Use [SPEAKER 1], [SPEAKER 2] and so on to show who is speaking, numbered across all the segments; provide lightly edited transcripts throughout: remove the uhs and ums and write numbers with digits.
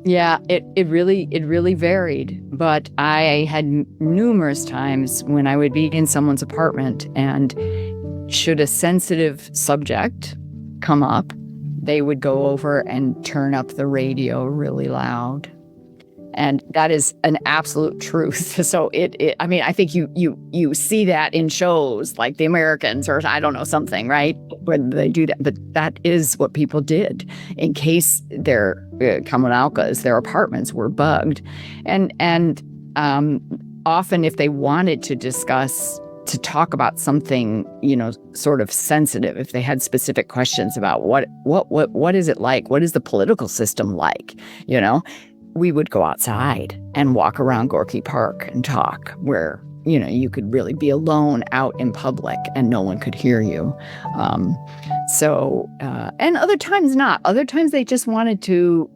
[SPEAKER 1] Yeah, it really varied, but I had numerous times when I would be in someone's apartment, and should a sensitive subject come up, they would go over and turn up the radio really loud. And that is an absolute truth. So I mean, I think you see that in shows like The Americans or I don't know, something, right? When they do that. But that is what people did in case their comunalcas, their apartments were bugged. And often if they wanted to talk about something, sort of sensitive, if they had specific questions about what is it like? What is the political system like? We would go outside and walk around Gorky Park and talk, where, you could really be alone out in public and no one could hear you. And other times not. Other times they just wanted to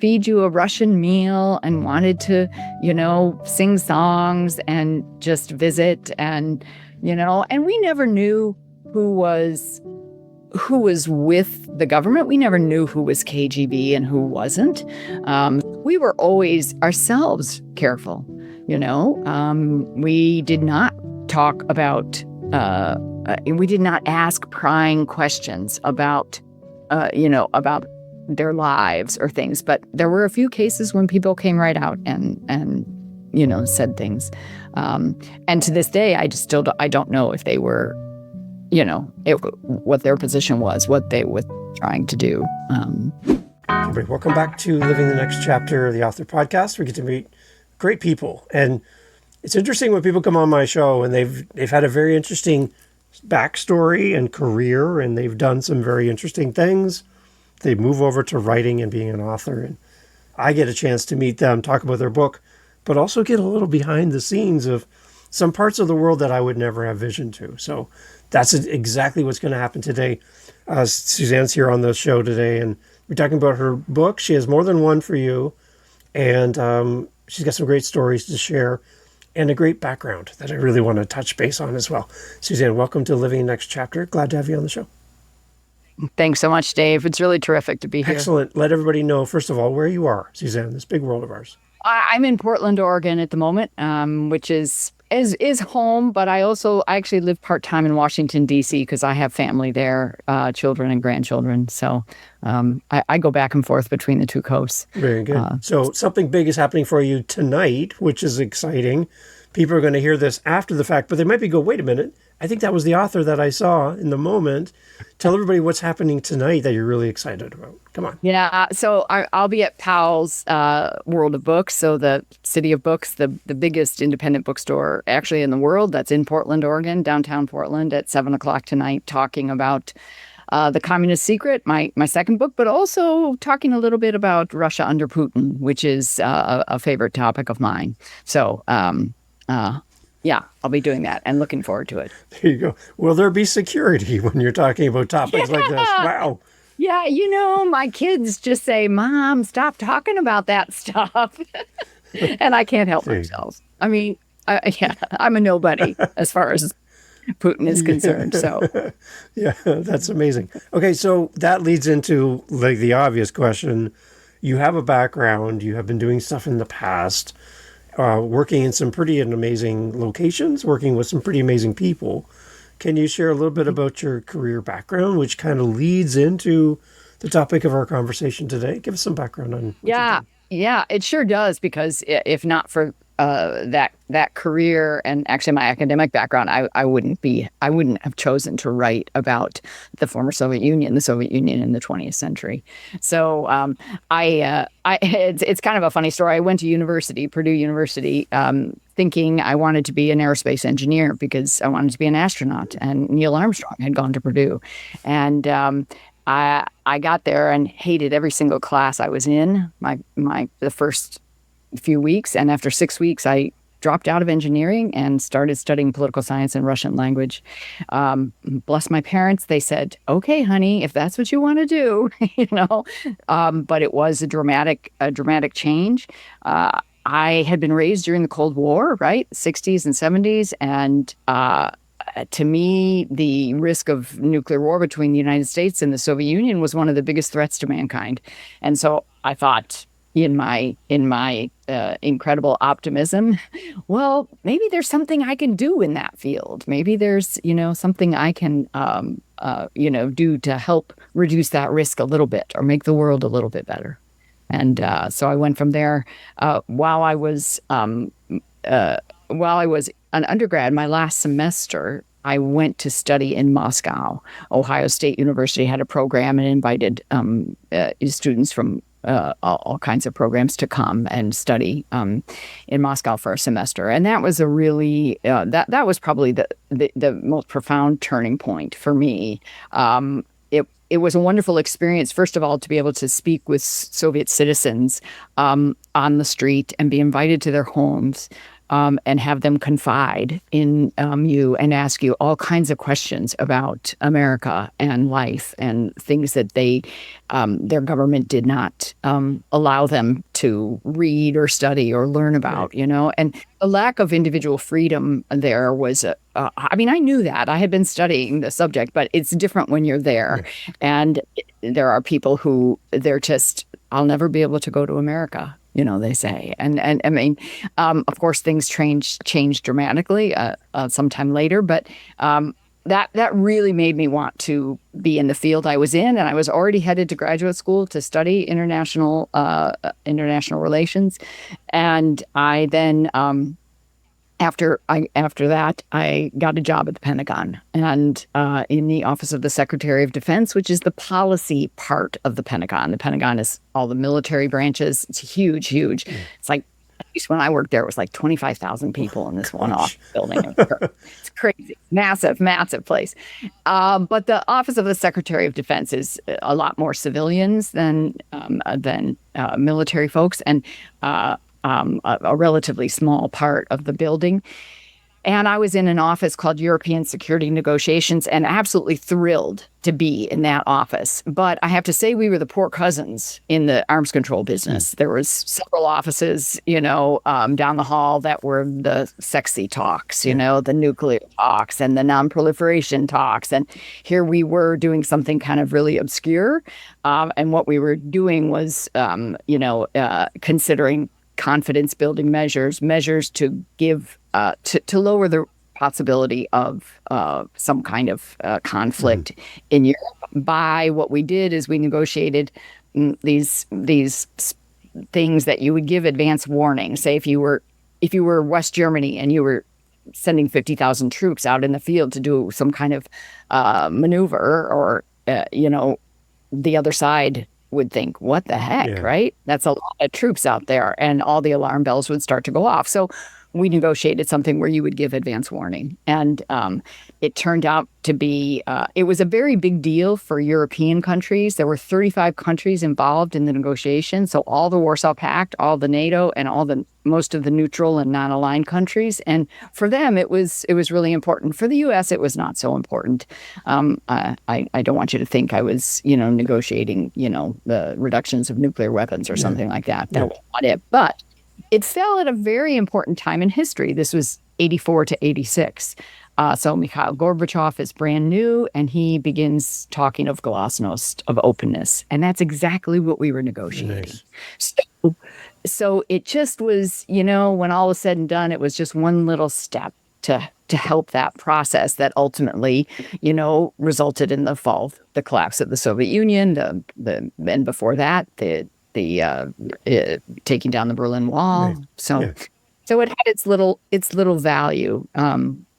[SPEAKER 1] feed you a Russian meal and wanted to, sing songs and just visit and we never knew who was with the government. We never knew who was KGB and who wasn't. We were always ourselves careful, We did not talk about, we did not ask prying questions about their lives or things. But there were a few cases when people came right out and said things. And to this day, I don't know if they were, what their position was, what they were trying to do.
[SPEAKER 2] Everybody, welcome back to Living the Next Chapter, the Author Podcast. We get to meet great people. And it's interesting when people come on my show and they've had a very interesting backstory and career, and they've done some very interesting things. They move over to writing and being an author. And I get a chance to meet them, talk about their book, but also get a little behind the scenes of some parts of the world that I would never have vision to. So that's exactly what's going to happen today. Suzanne's here on the show today, and we're talking about her book. She has more than one for you, and she's got some great stories to share and a great background that I really want to touch base on as well. Suzanne, welcome to Living the Next Chapter. Glad to have you on the show.
[SPEAKER 1] Thanks so much, Dave. It's really terrific to be here.
[SPEAKER 2] Excellent. Let everybody know, first of all, where you are, Suzanne, this big world of ours.
[SPEAKER 1] I'm in Portland, Oregon at the moment, which is home, but I actually live part-time in Washington, D.C. because I have family there, children and grandchildren. So I go back and forth between the two coasts.
[SPEAKER 2] Very good. So something big is happening for you tonight, which is exciting. People are going to hear this after the fact, but they might be wait a minute, I think that was the author that I saw in the moment. Tell everybody what's happening tonight that you're really excited about. Come on.
[SPEAKER 1] Yeah, so I'll be at Powell's World of Books, so the City of Books, the biggest independent bookstore actually in the world. That's in Portland, Oregon, downtown Portland, at 7:00 tonight, talking about The Communist Secret, my second book, but also talking a little bit about Russia under Putin, which is a favorite topic of mine. So, yeah, I'll be doing that and looking forward to it.
[SPEAKER 2] There you go. Will there be security when you're talking about topics like this? Wow.
[SPEAKER 1] Yeah, my kids just say, Mom, stop talking about that stuff. And I can't help myself. I mean, I'm a nobody as far as Putin is concerned. So,
[SPEAKER 2] yeah, that's amazing. Okay, so that leads into like the obvious question. You have a background. You have been doing stuff in the past. Working in some pretty amazing locations, working with some pretty amazing people. Can you share a little bit about your career background, which kind of leads into the topic of our conversation today? Give us some background on what
[SPEAKER 1] Yeah, it sure does, because if not for that career and actually my academic background, I wouldn't have chosen to write about the former Soviet Union in the 20th century. So it's kind of a funny story. I went to Purdue University, thinking I wanted to be an aerospace engineer because I wanted to be an astronaut, and Neil Armstrong had gone to Purdue, and I got there and hated every single class I was in. The first few weeks, and after 6 weeks I dropped out of engineering and started studying political science and Russian language. Bless my parents, they said, okay, honey, if that's what you want to do, but it was a dramatic change. I had been raised during the Cold War, right? 60s and 70s. And to me, the risk of nuclear war between the United States and the Soviet Union was one of the biggest threats to mankind. And so I thought, in my incredible optimism, well, maybe there's something I can do in that field. Maybe there's, something I can, do to help reduce that risk a little bit or make the world a little bit better. And so I went from there. While I was an undergrad, my last semester, I went to study in Moscow. Ohio State University had a program and invited students from all kinds of programs to come and study in Moscow for a semester. And that was a really that was probably the most profound turning point for me. It was a wonderful experience, first of all, to be able to speak with Soviet citizens on the street and be invited to their homes. And have them confide in you and ask you all kinds of questions about America and life and things that their government did not allow them to read or study or learn about, And the lack of individual freedom there was, I knew that. I had been studying the subject, but it's different when you're there. Yeah. And there are people who they're just, I'll never be able to go to America. They say. And of course, things changed dramatically sometime later, but that really made me want to be in the field I was in. And I was already headed to graduate school to study international relations. And I then, after that, I got a job at the Pentagon and in the Office of the Secretary of Defense, which is the policy part of the Pentagon. The Pentagon is all the military branches. It's huge. It's like, at least when I worked there, it was like 25,000 people in this one office building. It's crazy. Massive place. But the Office of the Secretary of Defense is a lot more civilians than military folks. And a relatively small part of the building. And I was in an office called European Security Negotiations and absolutely thrilled to be in that office. But I have to say we were the poor cousins in the arms control business. There was several offices, down the hall that were the sexy talks, the nuclear talks and the nonproliferation talks. And here we were doing something kind of really obscure. And what we were doing was, considering confidence building measures to give to lower the possibility of some kind of conflict in Europe. By what we did is we negotiated these things that you would give advance warning. Say if you were West Germany and you were sending 50,000 troops out in the field to do some kind of maneuver, or the other side would think, what the heck, right? That's a lot of troops out there, and all the alarm bells would start to go off. So we negotiated something where you would give advance warning. And it turned out to be, it was a very big deal for European countries. There were 35 countries involved in the negotiation. So all the Warsaw Pact, all the NATO, and most of the neutral and non-aligned countries. And for them, it was really important. For the U.S., it was not so important. I don't want you to think I was, negotiating, the reductions of nuclear weapons or something like that. That was not it. But it fell at a very important time in history. This was 84 to 86. So Mikhail Gorbachev is brand new, and he begins talking of glasnost, of openness. And that's exactly what we were negotiating. Nice. So it just was, when all was said and done, it was just one little step to help that process that ultimately, resulted in the collapse of the Soviet Union, and before that, the taking down the Berlin Wall. Right. So it had its little value.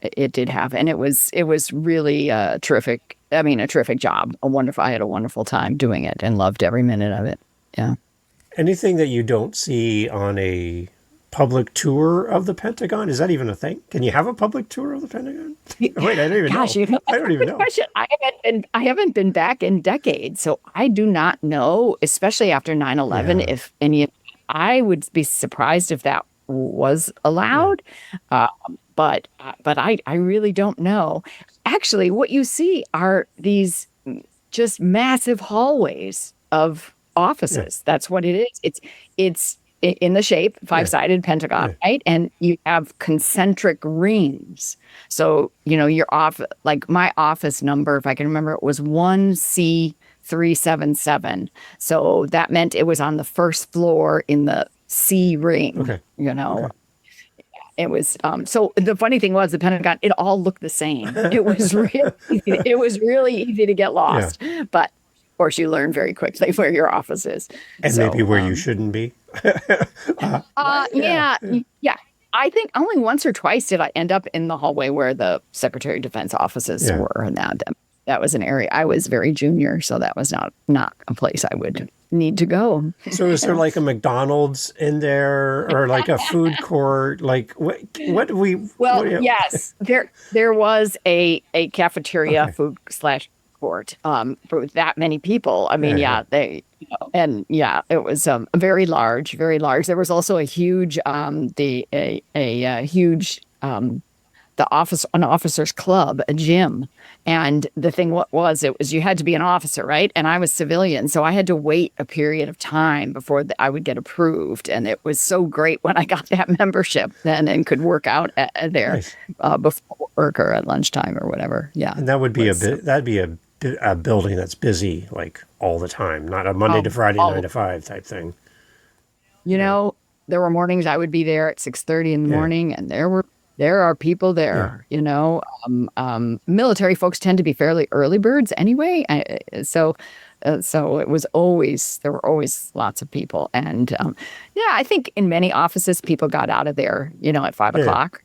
[SPEAKER 1] It did have, and it was really terrific. I mean, a terrific job. I had a wonderful time doing it and loved every minute of it. Yeah. Anything
[SPEAKER 2] that you don't see on a public tour of the Pentagon? Is that even a thing? Can you have a public tour of the Pentagon? Wait, I don't even know. I don't even know.
[SPEAKER 1] I haven't been back in decades, so I do not know, especially after 9/11, if any. I would be surprised if that was allowed, but I really don't know. Actually, what you see are these just massive hallways of offices. That's what it is. It's in the shape, five-sided Pentagon, right? And you have concentric rings. So, your like my office number, if I can remember, it was 1C 377. So that meant it was on the first floor in the C ring,
[SPEAKER 2] Okay.
[SPEAKER 1] Okay.
[SPEAKER 2] Okay.
[SPEAKER 1] It was so the funny thing was the Pentagon, it all looked the same. It was really easy to get lost. But of course you learn very quickly where your office is.
[SPEAKER 2] And maybe where you shouldn't be.
[SPEAKER 1] Yeah. I think only once or twice did I end up in the hallway where the Secretary of Defense offices were, and that was an area. I was very junior, so that was not a place I would need to go.
[SPEAKER 2] So is there like a McDonald's in there, or like a food court? Like what do we?
[SPEAKER 1] Well, yes, there was a cafeteria food / court for that many people. I mean, it was very large, very large. There was also a huge an officers club, a gym. And the thing was you had to be an officer, right? And I was civilian, so I had to wait a period of time before I would get approved. And it was so great when I got that membership then and could work out there before work or at lunchtime or whatever. Yeah.
[SPEAKER 2] And that would be that'd be a building that's busy like all the time, not a Monday to Friday 9 to 5 type thing.
[SPEAKER 1] You know, there were mornings I would be there at 6:30 in the morning, and there are people there. You know, military folks tend to be fairly early birds anyway, so it was there were always lots of people, and I think in many offices people got out of there, at 5 o'clock.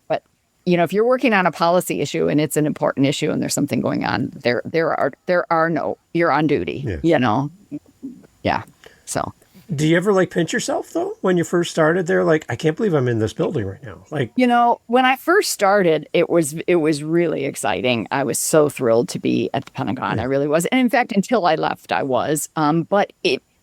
[SPEAKER 1] But if you're working on a policy issue and it's an important issue and there's something going on, you're on duty. So.
[SPEAKER 2] Do you ever pinch yourself though when you first started there? Like, I can't believe I'm in this building right now. Like,
[SPEAKER 1] when I first started, it was really exciting. I was so thrilled to be at the Pentagon. I really was. And in fact, until I left, I was. But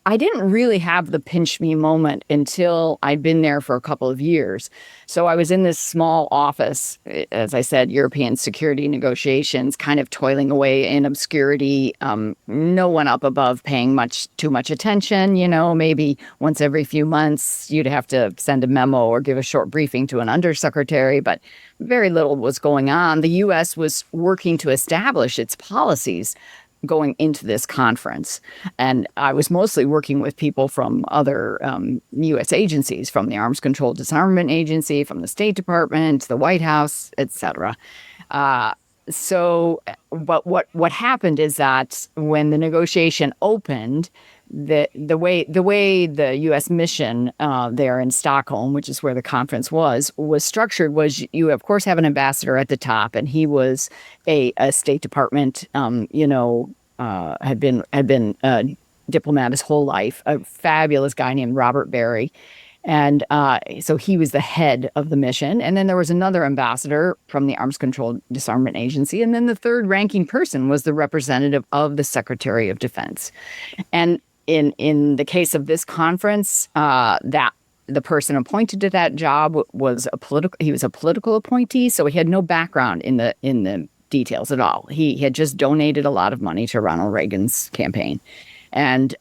[SPEAKER 1] I didn't really have the pinch me moment until I'd been there for a couple of years. So I was in this small office, as I said, European security negotiations, kind of toiling away in obscurity. No one up above paying too much attention. Maybe once every few months you'd have to send a memo or give a short briefing to an undersecretary, but very little was going on. The U.S. was working to establish its policies going into this conference. And I was mostly working with people from other U.S. agencies, from the Arms Control Disarmament Agency, from the State Department, the White House, etc. But what happened is that when the negotiation opened, the way the U.S. mission there in Stockholm, which is where the conference was structured, was you of course have an ambassador at the top, and he was a State Department, had been a diplomat his whole life, a fabulous guy named Robert Barry. And so he was the head of the mission. And then there was another ambassador from the Arms Control Disarmament Agency. And then the third ranking person was the representative of the Secretary of Defense. And in the case of this conference, that the person appointed to that job was he was a political appointee, so he had no background in the details at all. He had just donated a lot of money to Ronald Reagan's campaign. And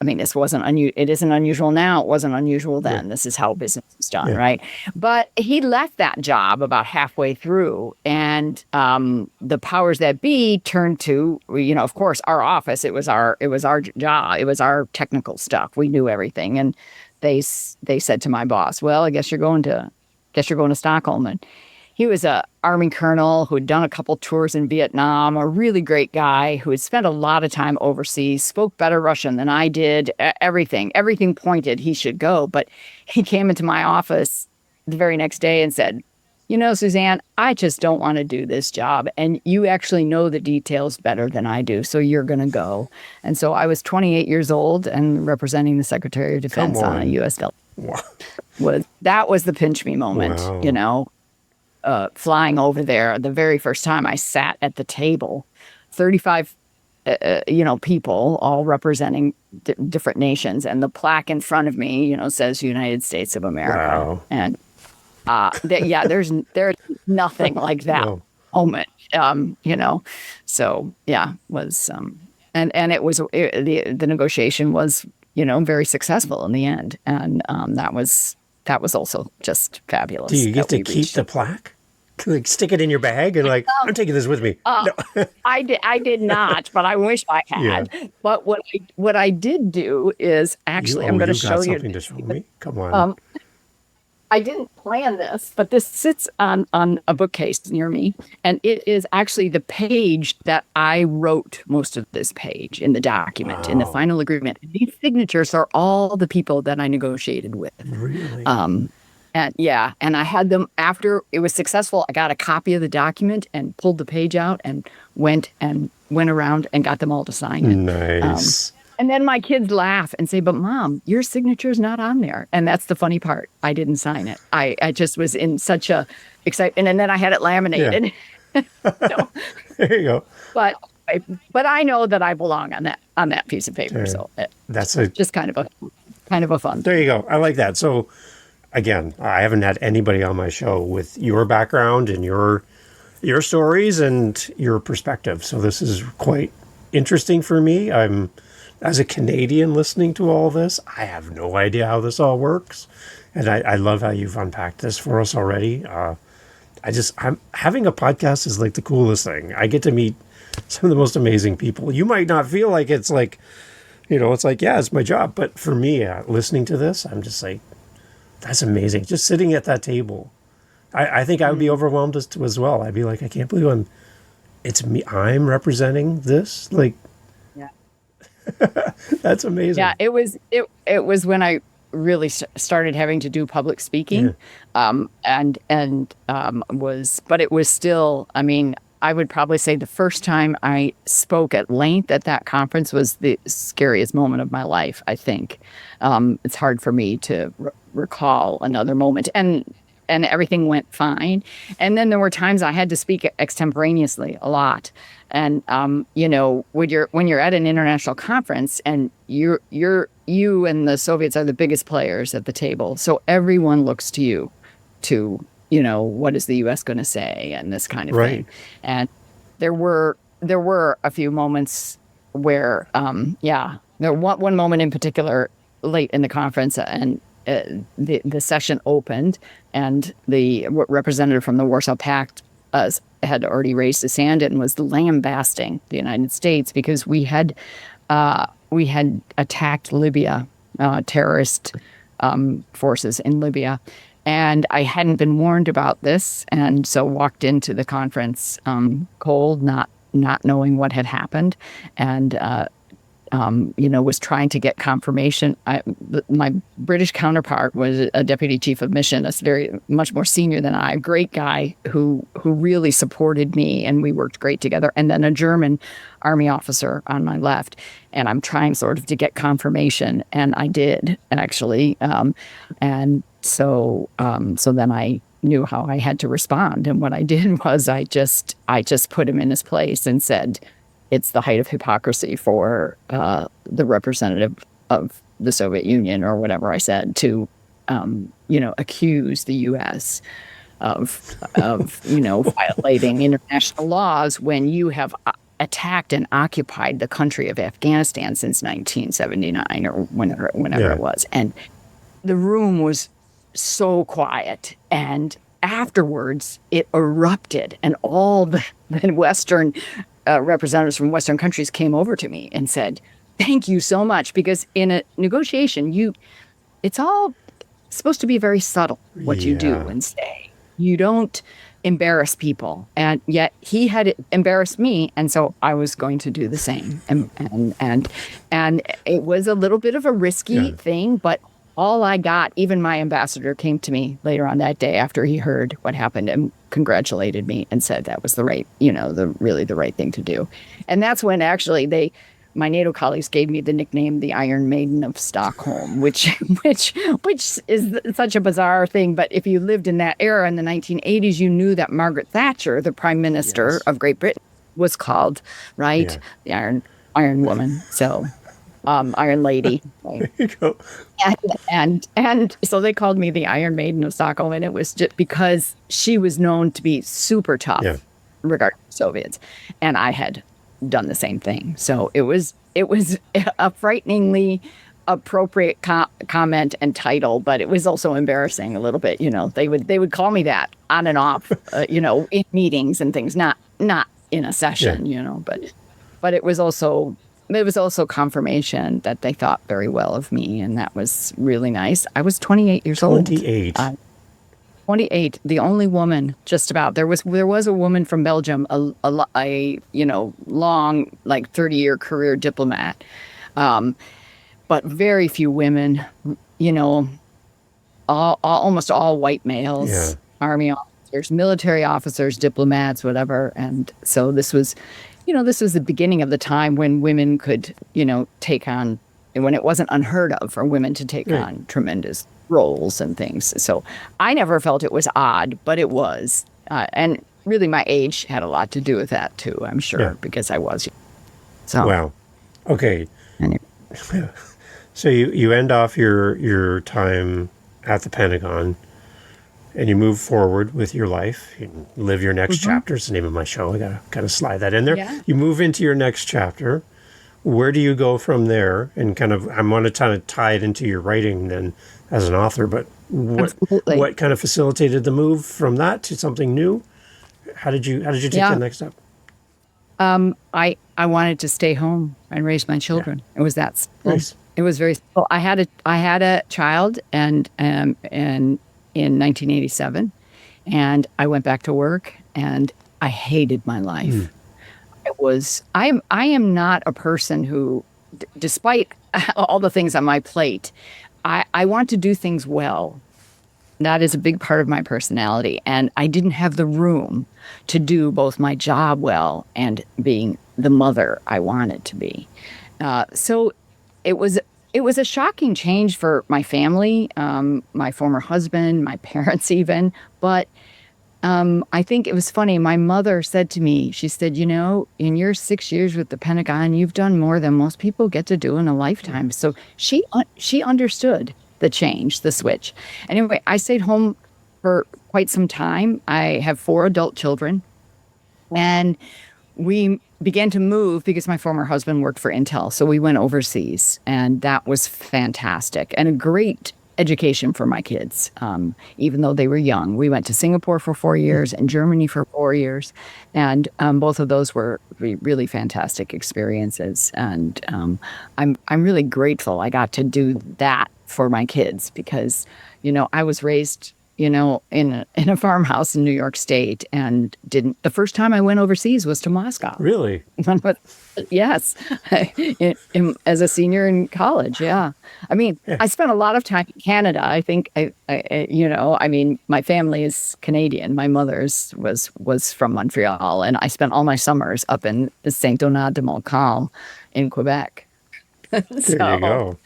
[SPEAKER 1] this wasn't it isn't unusual now. It wasn't unusual then. This is how business is done, right? But he left that job about halfway through, and the powers that be turned to, of course, our office. It was our job. It was our technical stuff. We knew everything, and they said to my boss, "Well, I guess you're going to Stockholm." And he was a Army colonel who had done a couple tours in Vietnam, a really great guy who had spent a lot of time overseas, spoke better Russian than I did, everything pointed he should go. But he came into my office the very next day and said, Suzanne, I just don't want to do this job. And you actually know the details better than I do, so you're going to go. And so I was 28 years old and representing the Secretary of Defense on a U.S. delegation. Wow. That was the pinch me moment, flying over there. The very first time I sat at the table, 35 people all rerepresenting different nations, and the plaque in front of me says United States of America.
[SPEAKER 2] Wow.
[SPEAKER 1] And there's nothing like that moment. So was and it was the negotiation was very successful in the end, and that was also just fabulous.
[SPEAKER 2] Do you get to keep the plaque? like stick it in your bag and like, I'm taking this with me. No.
[SPEAKER 1] I did not, but I wish I
[SPEAKER 2] Yeah.
[SPEAKER 1] had. But what I did do is actually, I'm going to
[SPEAKER 2] You got
[SPEAKER 1] show you.
[SPEAKER 2] something to show me? Come on.
[SPEAKER 1] Um, I didn't plan this, but this sits on a bookcase near me, and it is actually the page that I wrote most of this page in the document, in the
[SPEAKER 2] Wow.
[SPEAKER 1] final agreement. These signatures are all the people that I negotiated with.
[SPEAKER 2] Really?
[SPEAKER 1] And yeah, and I had them after it was successful. I got a copy of the document and pulled the page out and went around and got them all to sign it.
[SPEAKER 2] Nice.
[SPEAKER 1] And then my kids laugh and say, "But Mom, your signature's not on there." And that's the funny part. I didn't sign it. I just was in such a excitement, and then I had it laminated. So,
[SPEAKER 2] There you go.
[SPEAKER 1] but I know that I belong on that piece of paper. So
[SPEAKER 2] That's
[SPEAKER 1] just kind of a fun.
[SPEAKER 2] there you go. I like that. So again, I haven't had anybody on my show with your background and your stories and your perspective. So this is quite interesting for me. As a Canadian listening to all this, I have no idea how this all works. And I love how you've unpacked this for us already. I'm having a podcast is like the coolest thing. I get to meet some of the most amazing people. You might not feel like it's like, it's like, yeah, it's my job. But for me, listening to this, I'm just like, that's amazing. Just sitting at that table. I think I would be overwhelmed as well. I'd be like, I can't believe it's me. I'm representing this. Like, that's amazing.
[SPEAKER 1] Yeah, it was when I really started having to do public speaking, but it was still. I mean, I would probably say the first time I spoke at length at that conference was the scariest moment of my life. I think it's hard for me to recall another moment, and everything went fine. And then there were times I had to speak extemporaneously a lot. And when you're at an international conference and you and the Soviets are the biggest players at the table, so everyone looks to you to what is the U.S. going to say and this kind of thing. And there were a few moments where there was one moment in particular late in the conference, and the session opened, and the representative from the Warsaw Pact had already raised his hand and was lambasting the United States because we had attacked Libya, terrorist forces in Libya, and I hadn't been warned about this, and so walked into the conference cold, not knowing what had happened, and was trying to get confirmation. My British counterpart was a deputy chief of mission, much more senior than I, a great guy who really supported me, and we worked great together. And then a German army officer on my left, and I'm trying sort of to get confirmation, and I did actually. And so then I knew how I had to respond, and what I did was I just put him in his place and said, it's the height of hypocrisy for the representative of the Soviet Union, or whatever I said, to accuse the U.S. of violating international laws when you have attacked and occupied the country of Afghanistan since 1979 or whenever it was. And the room was so quiet, and afterwards it erupted, and all the Western representatives from Western countries came over to me and said, "Thank you so much," because in a negotiation, it's all supposed to be very subtle what you do and say. You don't embarrass people, and yet he had embarrassed me, and so I was going to do the same. And it was a little bit of a risky thing, but all I got, even my ambassador came to me later on that day after he heard what happened and congratulated me and said that was the right thing to do. And that's when actually my NATO colleagues gave me the nickname the Iron Maiden of Stockholm, which is such a bizarre thing. But if you lived in that era in the 1980s, you knew that Margaret Thatcher, the Prime Minister of Great Britain, was called, right? Yeah. The Iron Woman. So Iron Lady. There you go. And so they called me the Iron Maiden of Stockholm, and it was just because she was known to be super tough regarding the Soviets, and I had done the same thing. So it was a frighteningly appropriate comment and title, but it was also embarrassing a little bit. They would call me that on and off, in meetings and things, not in a session, but it was also confirmation that they thought very well of me, and that was really nice. I was 28 years old.
[SPEAKER 2] 28.
[SPEAKER 1] 28, the only woman, just about. There was a woman from Belgium, a long, like 30-year career diplomat, but very few women. Almost all white males, Army officers, military officers, diplomats, whatever. And so this was the beginning of the time when women could, take on, when it wasn't unheard of for women to take on tremendous roles and things. So I never felt it was odd, but it was. And really my age had a lot to do with that too, I'm sure, because I was young. So.
[SPEAKER 2] Wow. Okay.
[SPEAKER 1] Anyway.
[SPEAKER 2] So you end off your time at the Pentagon and you move forward with your life. You live your next chapter. It's the name of my show. I got to kind of slide that in there.
[SPEAKER 1] Yeah.
[SPEAKER 2] You move into your next chapter. Where do you go from there? And I want to kind of tie it into your writing then as an author, but what kind of facilitated the move from that to something new? How did you take the next step?
[SPEAKER 1] I wanted to stay home and raise my children. Yeah. It was that simple. Nice. It was very simple. I had a child and in 1987, and I went back to work and I hated my life. I am not a person who, despite all the things on my plate, I want to do things well. That is a big part of my personality. And I didn't have the room to do both my job well and being the mother I wanted to be. So it was a shocking change for my family, my former husband, my parents even. But I think it was funny. My mother said to me, she said, in your 6 years with the Pentagon, you've done more than most people get to do in a lifetime. So she understood the change, the switch. Anyway, I stayed home for quite some time. I have 4 adult children, and we began to move because my former husband worked for Intel. So we went overseas, and that was fantastic and a great education for my kids, even though they were young. We went to Singapore for 4 years and Germany for 4 years, and both of those were really fantastic experiences. And I'm really grateful I got to do that for my kids because, I was raised, in a farmhouse in New York State, and the first time I went overseas was to Moscow.
[SPEAKER 2] Really?
[SPEAKER 1] Yes, as a senior in college. Yeah, I spent a lot of time in Canada. I think my family is Canadian. My mother's was from Montreal, and I spent all my summers up in Saint-Donat de Montcalm in Quebec.
[SPEAKER 2] There you go.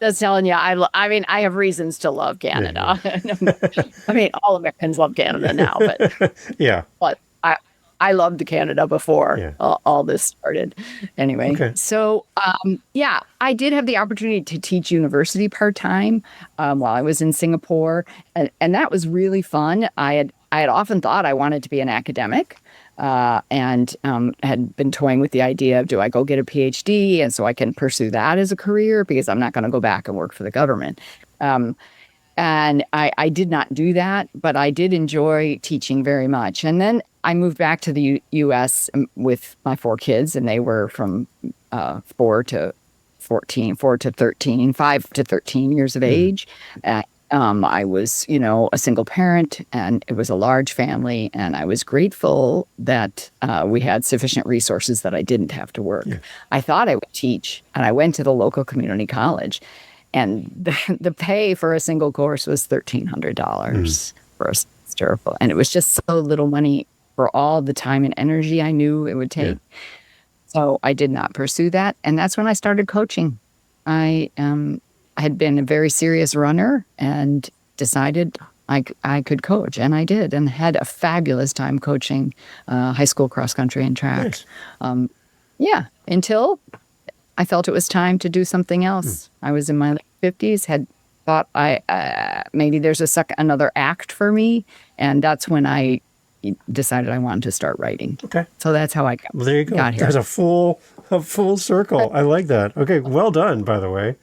[SPEAKER 1] Just telling you, I have reasons to love Canada. Yeah. All Americans love Canada now, but
[SPEAKER 2] yeah.
[SPEAKER 1] But I loved Canada before all this started. Anyway, so I did have the opportunity to teach university part-time while I was in Singapore, and that was really fun. I had often thought I wanted to be an academic. And had been toying with the idea of, do I go get a PhD? And so I can pursue that as a career because I'm not going to go back and work for the government. And I did not do that, but I did enjoy teaching very much. And then I moved back to the U.S. with my 4 kids, and they were from 4 to 14, 4 to 13, 5 to 13 years of age. I was, a single parent, and it was a large family, and I was grateful that we had sufficient resources that I didn't have to work. Yeah. I thought I would teach, and I went to the local community college, and the pay for a single course was $1,300 for a semester, and it was just so little money for all the time and energy I knew it would take. Yeah. So I did not pursue that, and that's when I started coaching. I had been a very serious runner and decided I could coach, and I did, and had a fabulous time coaching high school cross country and track. Nice. Until I felt it was time to do something else. I was in my late 50s, had thought maybe there's another act for me, and that's when I decided I wanted to start writing. Okay. So that's how I got,
[SPEAKER 2] there you go.
[SPEAKER 1] Got here.
[SPEAKER 2] There's a full circle. I like that. Okay, well done, by the way.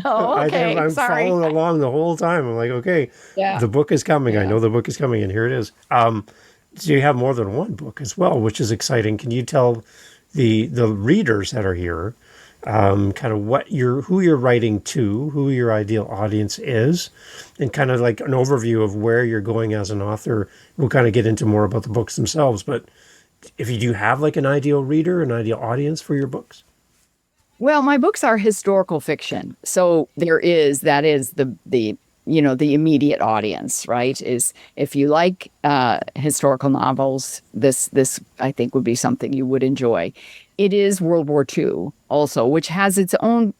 [SPEAKER 1] Oh, okay.
[SPEAKER 2] I'm
[SPEAKER 1] Sorry.
[SPEAKER 2] following along the whole time. I'm like, okay,
[SPEAKER 1] Yeah.
[SPEAKER 2] the book is coming. I
[SPEAKER 1] Yeah.
[SPEAKER 2] know the book is coming, and here it is. So you have more than one book as well, which is exciting. Can you tell the readers that are here kind of who you're writing to, who your ideal audience is, and kind of like an overview of where you're going as an author? We'll kind of get into more about the books themselves, but if you do have like an ideal reader, an ideal audience for your books.
[SPEAKER 1] Well, my books are historical fiction. So that is the immediate audience, right? Is if you like historical novels, this I think would be something you would enjoy. It is World War II also, which has its own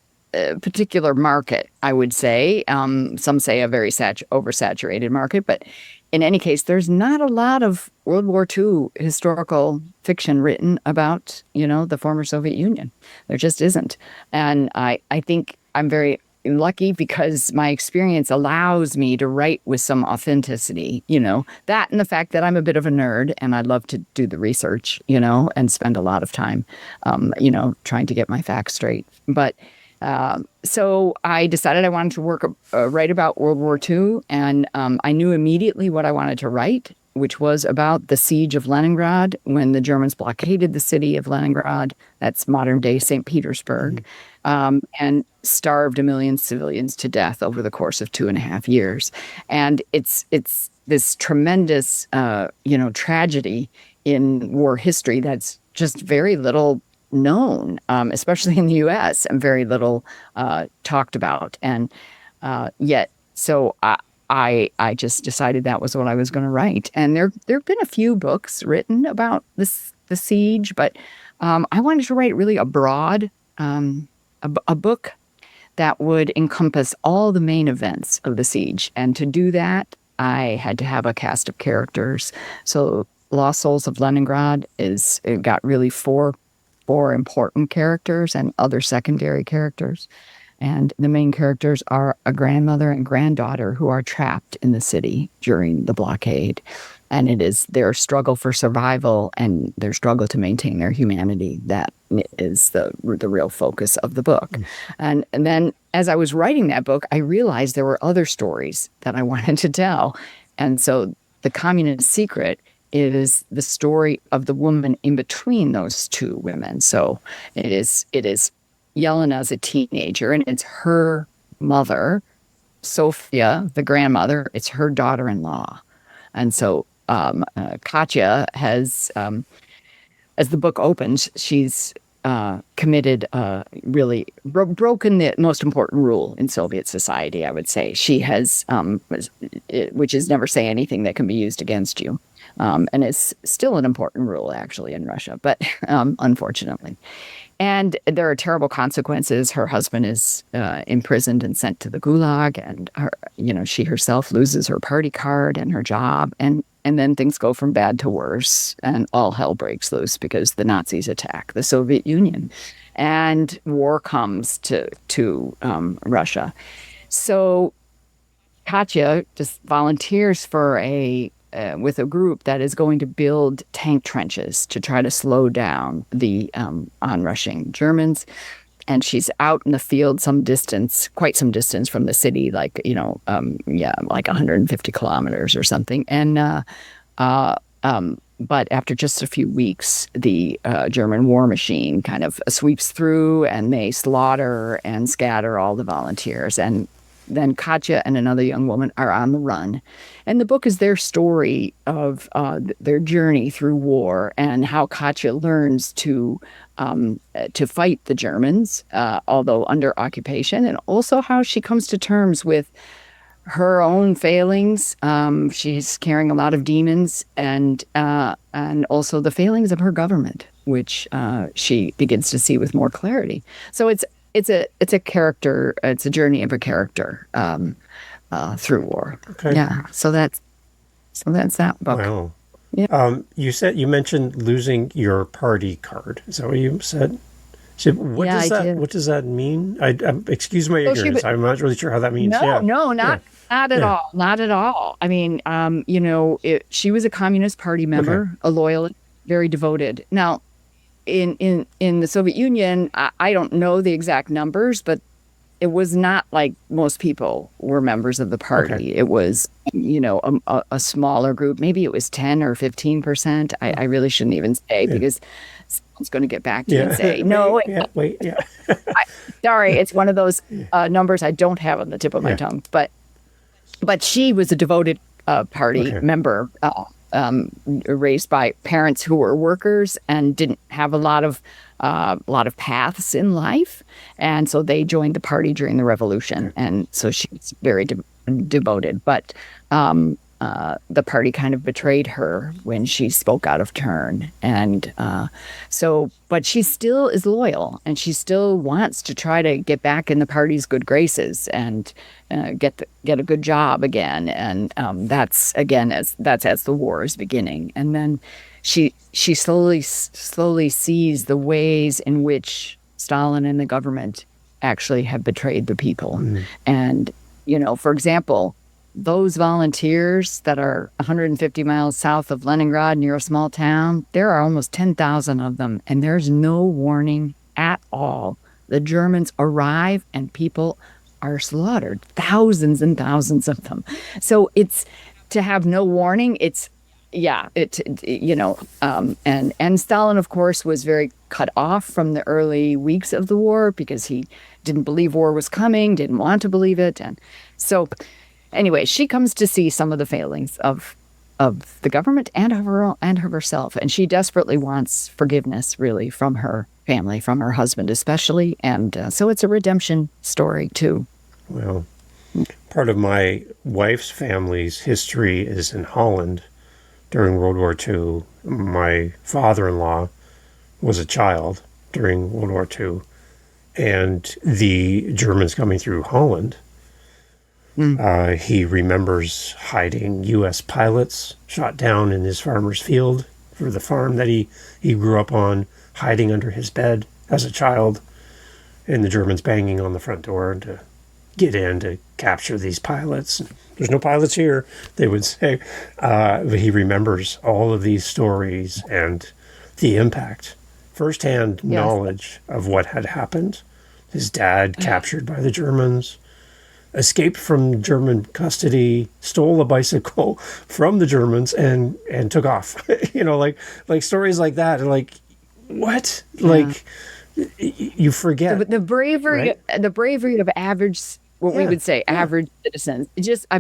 [SPEAKER 1] particular market, I would say. Some say a very oversaturated market, but in any case, there's not a lot of World War II historical fiction written about, the former Soviet Union. There just isn't. And I think I'm very lucky because my experience allows me to write with some authenticity, that and the fact that I'm a bit of a nerd and I love to do the research, and spend a lot of time, trying to get my facts straight. But so I decided I wanted to write about World War II, and I knew immediately what I wanted to write, which was about the siege of Leningrad when the Germans blockaded the city of Leningrad. That's modern day St. Petersburg, and starved 1 million civilians to death over the course of 2.5 years. And it's this tremendous, tragedy in war history that's just very little known, especially in the U.S., and very little talked about. And yet, so I just decided that was what I was going to write. And there've been a few books written about the siege, but I wanted to write really a broad a book that would encompass all the main events of the siege. And to do that, I had to have a cast of characters. So Lost Souls of Leningrad it got really four important characters and other secondary characters. And the main characters are a grandmother and granddaughter who are trapped in the city during the blockade. And it is their struggle for survival and their struggle to maintain their humanity that is the real focus of the book. And then as I was writing that book, I realized there were other stories that I wanted to tell. And so The Communist Secret is the story of the woman in between those two women. So it is Yelena as a teenager, and it's her mother, Sophia, the grandmother, it's her daughter-in-law. And so Katya has, as the book opens, she's committed, really broken the most important rule in Soviet society, I would say. She has, which is never say anything that can be used against you. And it's still an important rule, actually, in Russia, but unfortunately. And there are terrible consequences. Her husband is imprisoned and sent to the Gulag, and she herself loses her party card and her job, and then things go from bad to worse, and all hell breaks loose because the Nazis attack the Soviet Union, and war comes to Russia. So Katya just volunteers for with a group that is going to build tank trenches to try to slow down the onrushing Germans. And she's out in the field quite some distance from the city, like 150 kilometers or something. And but after just a few weeks, the German war machine kind of sweeps through, and they slaughter and scatter all the volunteers. And then Katya and another young woman are on the run. And the book is their story of their journey through war and how Katya learns to fight the Germans, although under occupation, and also how she comes to terms with her own failings. She's carrying a lot of demons, and also the failings of her government, which she begins to see with more clarity. So it's a character. It's a journey of a character through war. Okay. Yeah. So that's that book.
[SPEAKER 2] Wow.
[SPEAKER 1] Yeah.
[SPEAKER 2] You mentioned losing your party card. Is that what you said? So what does that mean? Excuse my ignorance. I'm not really sure how that means.
[SPEAKER 1] Not at all. Not at all. I mean, she was a Communist Party member, a loyalist, very devoted. Now, in the Soviet Union, I don't know the exact numbers, but it was not like most people were members of the party.
[SPEAKER 2] Okay.
[SPEAKER 1] It was, a smaller group. Maybe it was 10 or 15%. I really shouldn't even say because someone's going to get back to you and say, no,
[SPEAKER 2] wait.
[SPEAKER 1] sorry, it's one of those numbers I don't have on the tip of my tongue. But she was a devoted party member, raised by parents who were workers and didn't have a lot of paths in life, and so they joined the party during the revolution, and so she was very devoted. But the party kind of betrayed her when she spoke out of turn, and but she still is loyal, and she still wants to try to get back in the party's good graces and get a good job again, and that's as the war is beginning, and then she slowly sees the ways in which Stalin and the government actually have betrayed the people, and for example, those volunteers that are 150 miles south of Leningrad near a small town, there are almost 10,000 of them, and there's no warning at all. The Germans arrive and people are slaughtered, thousands and thousands of them. So it's to have no warning. And Stalin, of course, was very cut off from the early weeks of the war because he didn't believe war was coming, didn't want to believe it. And so anyway, she comes to see some of the failings of the government and of herself, and she desperately wants forgiveness, really, from her family, from her husband especially, and so it's a redemption story too.
[SPEAKER 2] Well, part of my wife's family's history is in Holland during World War II. My father-in-law was a child during World War II, and the Germans coming through Holland. He remembers hiding U.S. pilots shot down in his farmer's field for the farm that he grew up on, hiding under his bed as a child, and the Germans banging on the front door to get in to capture these pilots. There's no pilots here, they would say. But he remembers all of these stories and the impact, firsthand knowledge of what had happened. His dad captured by the Germans, escaped from German custody, stole a bicycle from the Germans and took off. like stories like that. And like, what? Yeah. Like, you forget.
[SPEAKER 1] The bravery, right? The bravery of average, we would say average citizens. I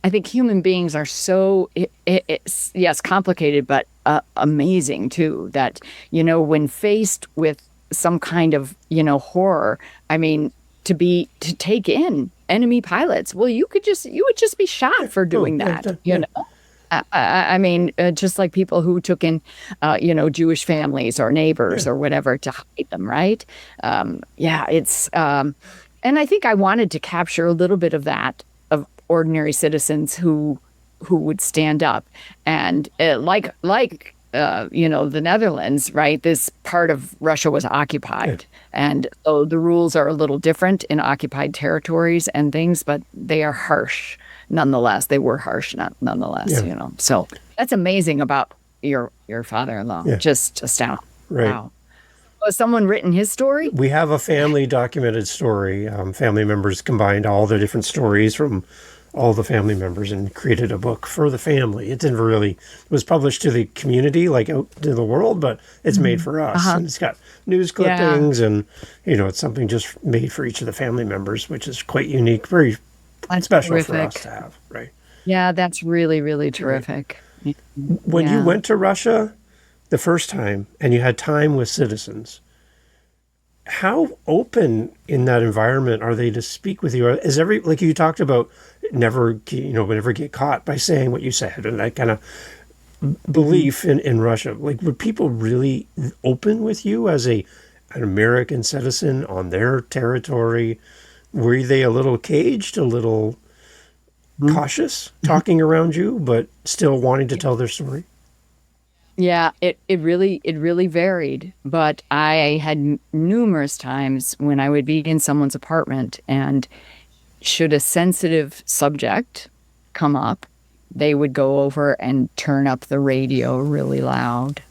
[SPEAKER 1] think human beings are so, yes, complicated, but amazing too, that, when faced with some kind of, horror, to take in enemy pilots, well, you would just be shot for doing that, just like people who took in, Jewish families or neighbors or whatever to hide them, right? And I think I wanted to capture a little bit of that, of ordinary citizens who would stand up, and the Netherlands, right? This part of Russia was occupied, and so the rules are a little different in occupied territories and things, but they are harsh nonetheless. They were harsh nonetheless, So that's amazing about your father-in-law. Yeah. Just astounding.
[SPEAKER 2] Right.
[SPEAKER 1] Wow. Has someone written his story?
[SPEAKER 2] We have a family documented story. Family members combined all the different stories from all the family members and created a book for the family. It was published to the community, like out to the world, but it's made for us. And it's got news clippings and, it's something just made for each of the family members, which is quite unique, very special for us to have, right?
[SPEAKER 1] Yeah, that's really, really terrific.
[SPEAKER 2] Right. When you went to Russia the first time and you had time with citizens, how open in that environment are they to speak with you? Is like you talked about, never get caught by saying what you said, and that kind of belief in Russia. Like, were people really open with you as an American citizen on their territory? Were they a little caged, a little cautious, talking around you, but still wanting to tell their story?
[SPEAKER 1] Yeah, it really varied, but I had numerous times when I would be in someone's apartment, and should a sensitive subject come up, they would go over and turn up the radio really loud.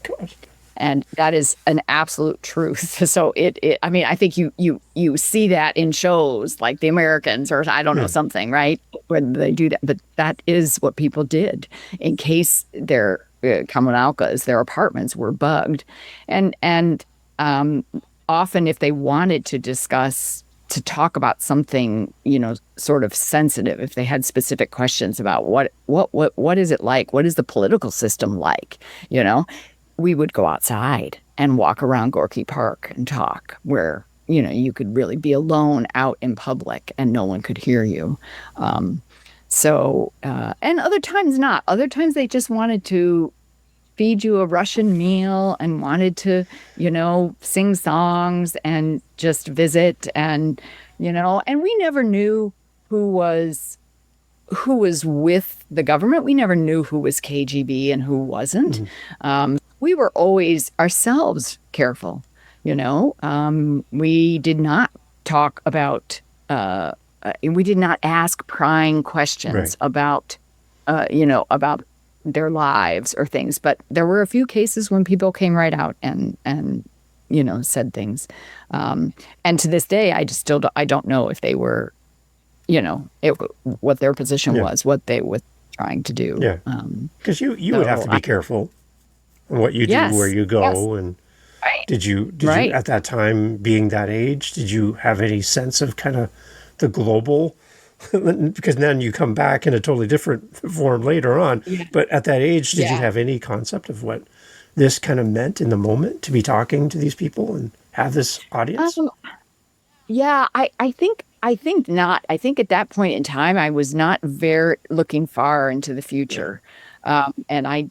[SPEAKER 1] And that is an absolute truth. So I mean, I think you see that in shows like The Americans or I don't know, something, right? When they do that. But that is what people did in case their comunalcas, their apartments were bugged. And often if they wanted to talk about something, sort of sensitive, if they had specific questions about what is it like? What is the political system like? We would go outside and walk around Gorky Park and talk where, you could really be alone out in public and no one could hear you. And other times not. Other times they just wanted to feed you a Russian meal and wanted to, sing songs and just visit and we never knew who was with the government. We never knew who was KGB and who wasn't. We were always ourselves careful, we did not talk about, we did not ask prying questions about their lives or things, but there were a few cases when people came right out and said things. And to this day, I don't know if they were, what their position was, what they were trying to do.
[SPEAKER 2] Yeah. Because you would have to be careful on what you do, where you go. And did you at that time, being that age, did you have any sense of kind of the global? Because then you come back in a totally different form later on. Yeah. But at that age, did you have any concept of what this kind of meant in the moment to be talking to these people and have this audience?
[SPEAKER 1] I think not. I think at that point in time, I was not very looking far into the future. And I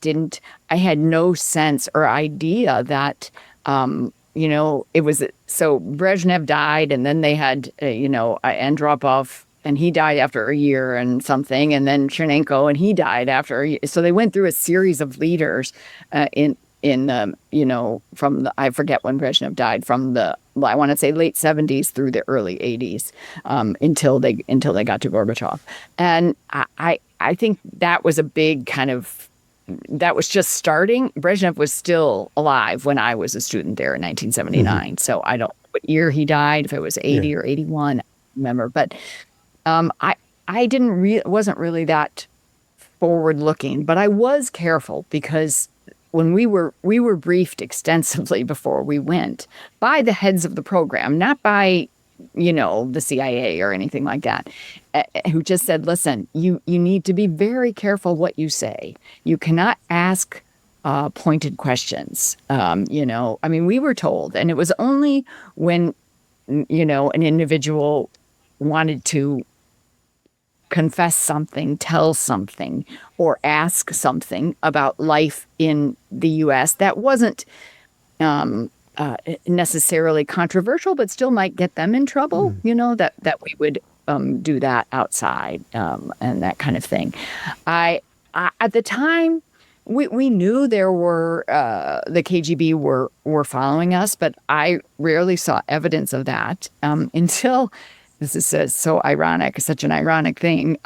[SPEAKER 1] had no sense or idea that, it was, so Brezhnev died and then they had, Andropov, and he died after a year and something, and then Chernenko, and he died after a year. So they went through a series of leaders from the, I forget when Brezhnev died, from the, I want to say late 70s through the early 80s, until they got to Gorbachev. And I think that was a big kind of, that was just starting. Brezhnev was still alive when I was a student there in 1979. So I don't know what year he died, if it was 80 or 81, I don't remember. But I wasn't really that forward looking, but I was careful because when we were briefed extensively before we went by the heads of the program, not by, the CIA or anything like that, who just said, listen, you need to be very careful what you say. You cannot ask pointed questions. We were told, and it was only when, an individual wanted to confess something, tell something, or ask something about life in the U.S. that wasn't necessarily controversial, but still might get them in trouble, that we would do that outside and that kind of thing. I at the time, we knew there were, the KGB were following us, but I rarely saw evidence of that until... This is so ironic, such an ironic thing.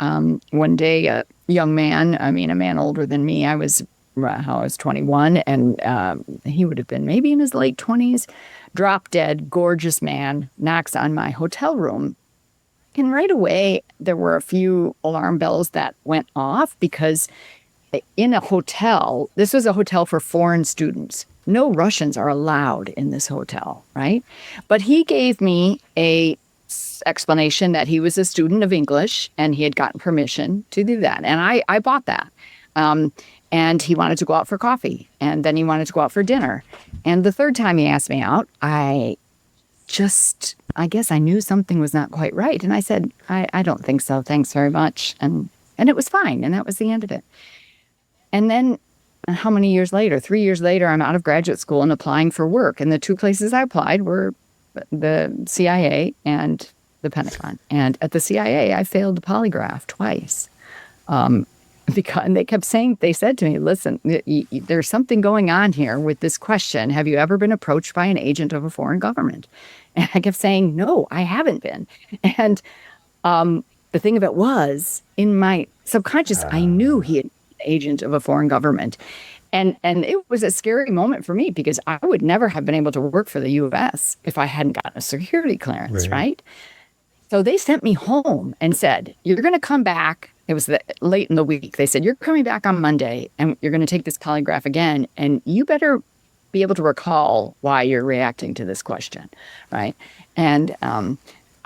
[SPEAKER 1] One day, a young man, a man older than me, I was 21, and he would have been maybe in his late 20s, drop dead, gorgeous man, knocks on my hotel room. And right away, there were a few alarm bells that went off because in a hotel, this was a hotel for foreign students. No Russians are allowed in this hotel, right? But he gave me a explanation that he was a student of English and he had gotten permission to do that. And I bought that. And he wanted to go out for coffee. And then he wanted to go out for dinner. And the third time he asked me out, I guess I knew something was not quite right. And I said, I don't think so. Thanks very much. And it was fine. And that was the end of it. And then how many years later? 3 years later, I'm out of graduate school and applying for work. And the two places I applied were the CIA and the Pentagon. And at the CIA, I failed the polygraph twice. Because and they said to me, listen, there's something going on here with this question. Have you ever been approached by an agent of a foreign government? And I kept saying, no, I haven't been. And the thing of it was, in my subconscious, I knew he had been an agent of a foreign government. And it was a scary moment for me because I would never have been able to work for the U.S. if I hadn't gotten a security clearance, right? So they sent me home and said, you're going to come back. It was late in the week. They said, you're coming back on Monday and you're going to take this polygraph again. And you better be able to recall why you're reacting to this question, right? And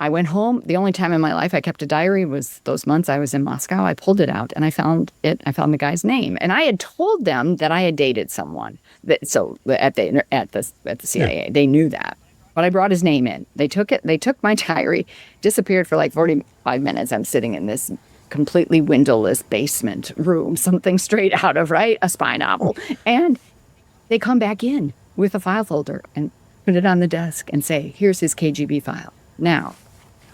[SPEAKER 1] I went home. The only time in my life I kept a diary was those months I was in Moscow. I pulled it out and I found it. I found the guy's name. And I had told them that I had dated someone. So at the CIA, they knew that. But I brought his name in. They took it. They took my diary, disappeared for like 45 minutes. I'm sitting in this completely windowless basement room, something straight out of, a spy novel. And they come back in with a file folder and put it on the desk and say, here's his KGB file. Now,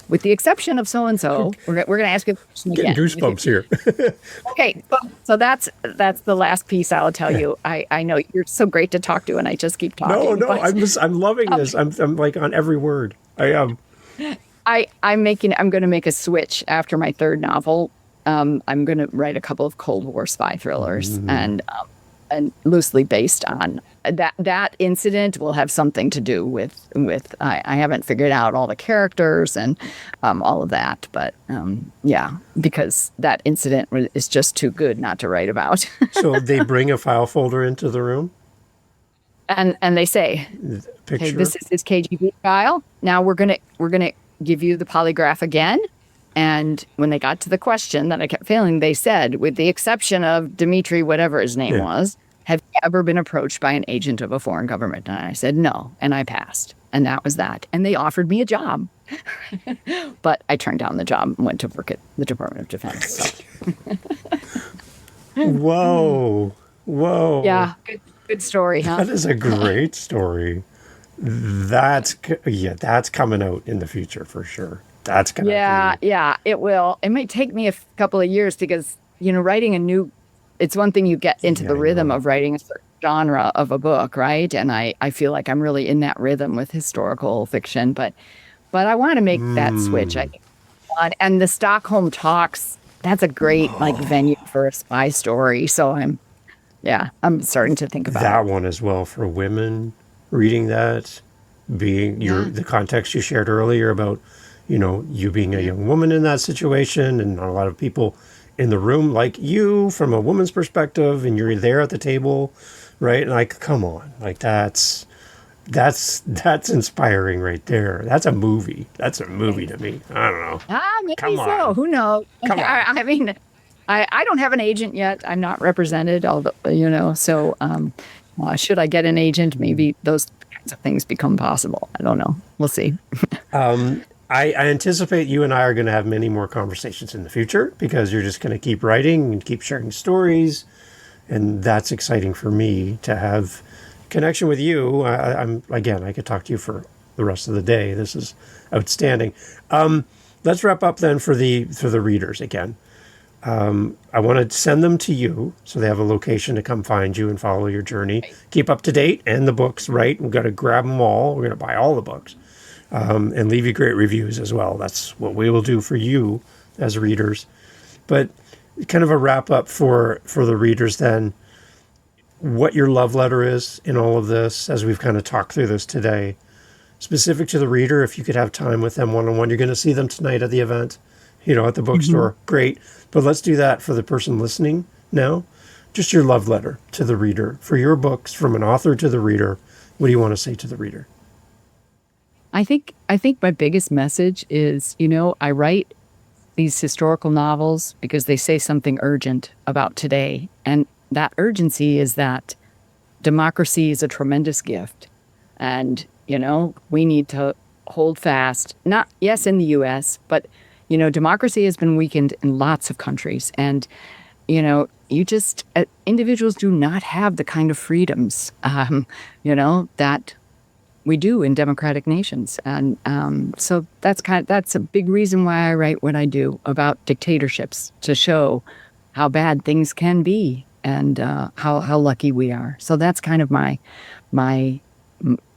[SPEAKER 1] with the exception of so-and-so, we're going to ask you a question again.
[SPEAKER 2] Getting goosebumps here.
[SPEAKER 1] Okay, so that's the last piece I'll tell you. I know you're so great to talk to, and I just keep talking.
[SPEAKER 2] No, I'm loving this. I'm like on every word. I am.
[SPEAKER 1] I'm going to make a switch after my third novel. I'm going to write a couple of Cold War spy thrillers, and loosely based on that incident will have something to do with I haven't figured out all the characters and all of that, but because that incident is just too good not to write about.
[SPEAKER 2] So they bring a file folder into the room,
[SPEAKER 1] and they say, "Hey, this is his KGB file. Now we're gonna give you the polygraph again." And when they got to the question that I kept failing, they said, with the exception of Dmitry, whatever his name was, have you ever been approached by an agent of a foreign government? And I said, no. And I passed. And that was that. And they offered me a job. But I turned down the job and went to work at the Department of Defense. So.
[SPEAKER 2] Whoa.
[SPEAKER 1] Yeah, good story, huh?
[SPEAKER 2] That is a great story. That's coming out in the future for sure. That's going to
[SPEAKER 1] it will. It might take me a couple of years because, writing it's one thing you get into the rhythm of writing a certain genre of a book, right? And I feel like I'm really in that rhythm with historical fiction, but I want to make that switch. And the Stockholm Talks, that's a great venue for a spy story. So I'm starting to think about
[SPEAKER 2] that one as well for women reading that, being the context you shared earlier about, you being a young woman in that situation and not a lot of people in the room like you from a woman's perspective, and you're there at the table, right? And like, come on, like that's inspiring right there. That's a movie. That's a movie to me. I don't know.
[SPEAKER 1] Maybe come so. On. Who knows? Come on. I mean, I don't have an agent yet. I'm not represented, although, so should I get an agent, maybe those kinds of things become possible. I don't know. We'll see.
[SPEAKER 2] I anticipate you and I are going to have many more conversations in the future because you're just going to keep writing and keep sharing stories. And that's exciting for me to have connection with you. I could talk to you for the rest of the day. This is outstanding. Let's wrap up then for the readers again. I want to send them to you so they have a location to come find you and follow your journey. Keep up to date and the books, right? We've got to grab them all. We're going to buy all the books. And leave you great reviews as well. That's what we will do for you as readers. But kind of a wrap up for the readers then, what your love letter is in all of this, as we've kind of talked through this today. Specific to the reader, if you could have time with them one-on-one, you're going to see them tonight at the event, at the bookstore. Great. But let's do that for the person listening now. Just your love letter to the reader for your books, from an author to the reader. What do you want to say to the reader?
[SPEAKER 1] I think my biggest message is, I write these historical novels because they say something urgent about today. And that urgency is that democracy is a tremendous gift. And, we need to hold fast, not, yes, in the U.S., but, democracy has been weakened in lots of countries. And, individuals do not have the kind of freedoms, that we do in democratic nations. And so that's a big reason why I write what I do about dictatorships, to show how bad things can be and how lucky we are. So that's kind of my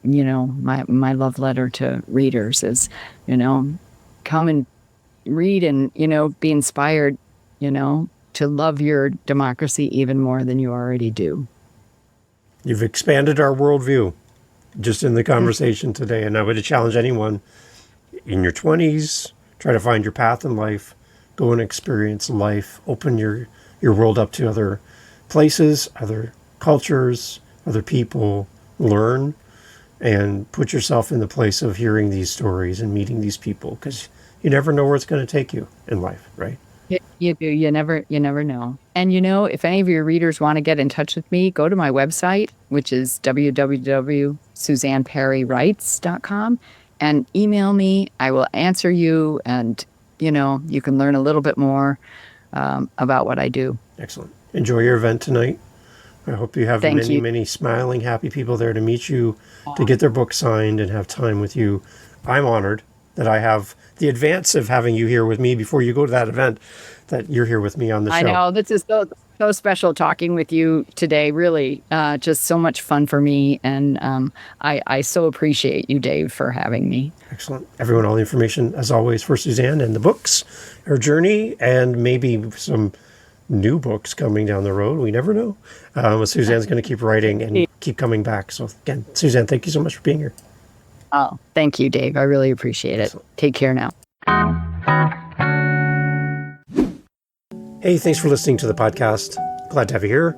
[SPEAKER 1] love letter to readers is, come and read and, be inspired, to love your democracy even more than you already do.
[SPEAKER 2] You've expanded our worldview just in the conversation today. And I would challenge anyone in your 20s, try to find your path in life, go and experience life, open your world up to other places, other cultures, other people, learn, and put yourself in the place of hearing these stories and meeting these people, because you never know where it's going to take you in life, right?
[SPEAKER 1] You do. You never know. And if any of your readers want to get in touch with me, go to my website, which is www.suzanneparrywrites.com, and email me. I will answer you, and you can learn a little bit more about what I do.
[SPEAKER 2] Excellent. Enjoy your event tonight. I hope you have many smiling, happy people there to meet you, to get their book signed and have time with you. I'm honored that I have the advance of having you here with me before you go to that event, that you're here with me on the show.
[SPEAKER 1] I know. This is so special talking with you today. Really, just so much fun for me. And I so appreciate you, Dave, for having me.
[SPEAKER 2] Excellent. Everyone, all the information, as always, for Suzanne and the books, her journey, and maybe some new books coming down the road. We never know. Suzanne's going to keep writing and keep coming back. So again, Suzanne, thank you so much for being here.
[SPEAKER 1] Oh, thank you, Dave. I really appreciate it. Excellent. Take care now.
[SPEAKER 2] Hey, thanks for listening to the podcast. Glad to have you here.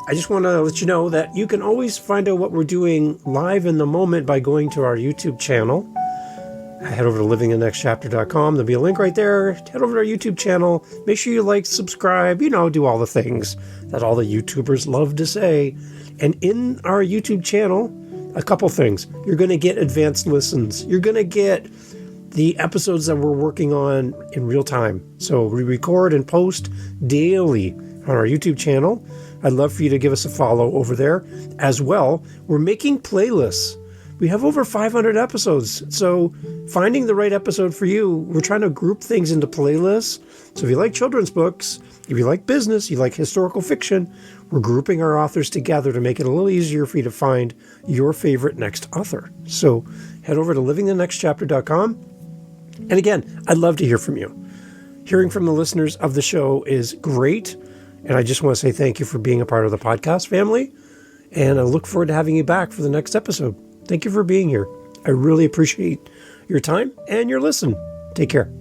[SPEAKER 2] I just want to let you know that you can always find out what we're doing live in the moment by going to our YouTube channel. Head over to livingthenextchapter.com. There'll be a link right there. Head over to our YouTube channel. Make sure you like, subscribe, do all the things that all the YouTubers love to say. And in our YouTube channel, a couple things. You're going to get advanced listens. You're going to get the episodes that we're working on in real time. So we record and post daily on our YouTube channel. I'd love for you to give us a follow over there. As well, we're making playlists. We have over 500 episodes. So finding the right episode for you, we're trying to group things into playlists. So if you like children's books, if you like business, you like historical fiction, we're grouping our authors together to make it a little easier for you to find your favorite next author. So head over to livingthenextchapter.com. And again, I'd love to hear from you. Hearing from the listeners of the show is great. And I just want to say thank you for being a part of the podcast family. And I look forward to having you back for the next episode. Thank you for being here. I really appreciate your time and your listen. Take care.